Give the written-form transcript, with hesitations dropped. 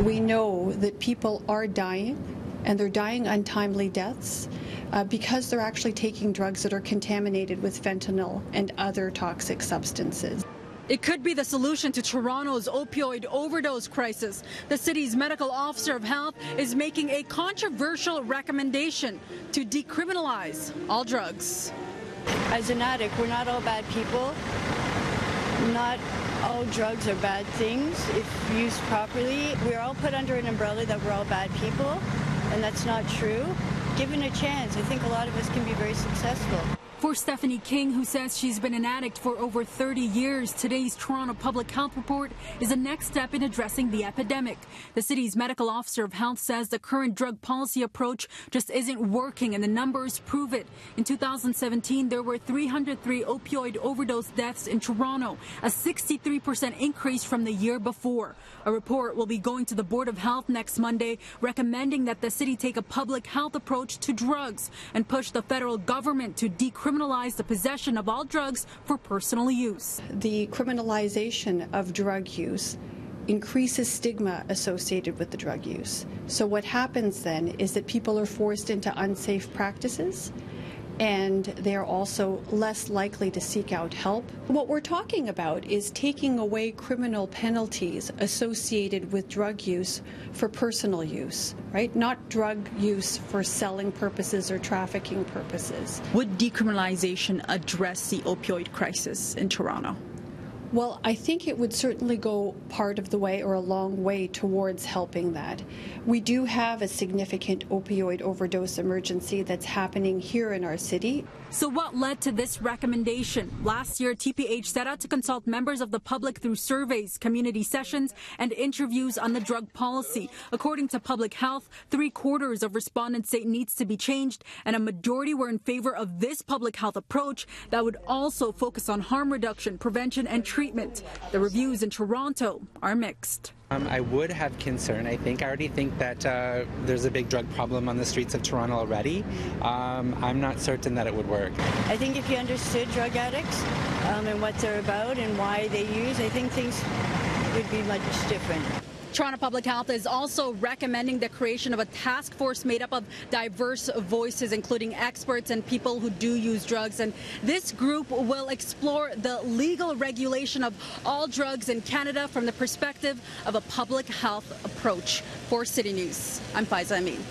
We know that people are dying, and they're dying untimely deaths because they're actually taking drugs that are contaminated with fentanyl and other toxic substances. It could be the solution to Toronto's opioid overdose crisis. The city's medical officer of health is making a controversial recommendation to decriminalize all drugs. As an addict, we're not all bad people. Not all drugs are bad things if used properly. We're all put under an umbrella that we're all bad people, and that's not true. Given a chance, I think a lot of us can be very successful. For Stephanie King, who says she's been an addict for over 30 years, today's Toronto Public Health Report is a next step in addressing the epidemic. The city's medical officer of health says the current drug policy approach just isn't working, and the numbers prove it. In 2017, there were 303 opioid overdose deaths in Toronto, a 63% increase from the year before. A report will be going to the Board of Health next Monday, recommending that the city take a public health approach to drugs and push the federal government to decriminalize the possession of all drugs for personal use. The criminalization of drug use increases stigma associated with the drug use. So what happens then is that people are forced into unsafe practices, and they're also less likely to seek out help. What we're talking about is taking away criminal penalties associated with drug use for personal use, right? Not drug use for selling purposes or trafficking purposes. Would decriminalization address the opioid crisis in Toronto? Well, I think it would certainly go part of the way or a long way towards helping that. We do have a significant opioid overdose emergency that's happening here in our city. So what led to this recommendation? Last year, TPH set out to consult members of the public through surveys, community sessions, and interviews on the drug policy. According to Public Health, 3/4 of respondents say it needs to be changed, and a majority were in favor of this public health approach that would also focus on harm reduction, prevention, and treatment. The reviews in Toronto are mixed. I would have concern. I already think that there's a big drug problem on the streets of Toronto already. I'm not certain that it would work. I think if you understood drug addicts and what they're about and why they use, I think things would be much different. Toronto Public Health is also recommending the creation of a task force made up of diverse voices, including experts and people who do use drugs. And this group will explore the legal regulation of all drugs in Canada from the perspective of a public health approach. For City News, I'm Faiza Amin.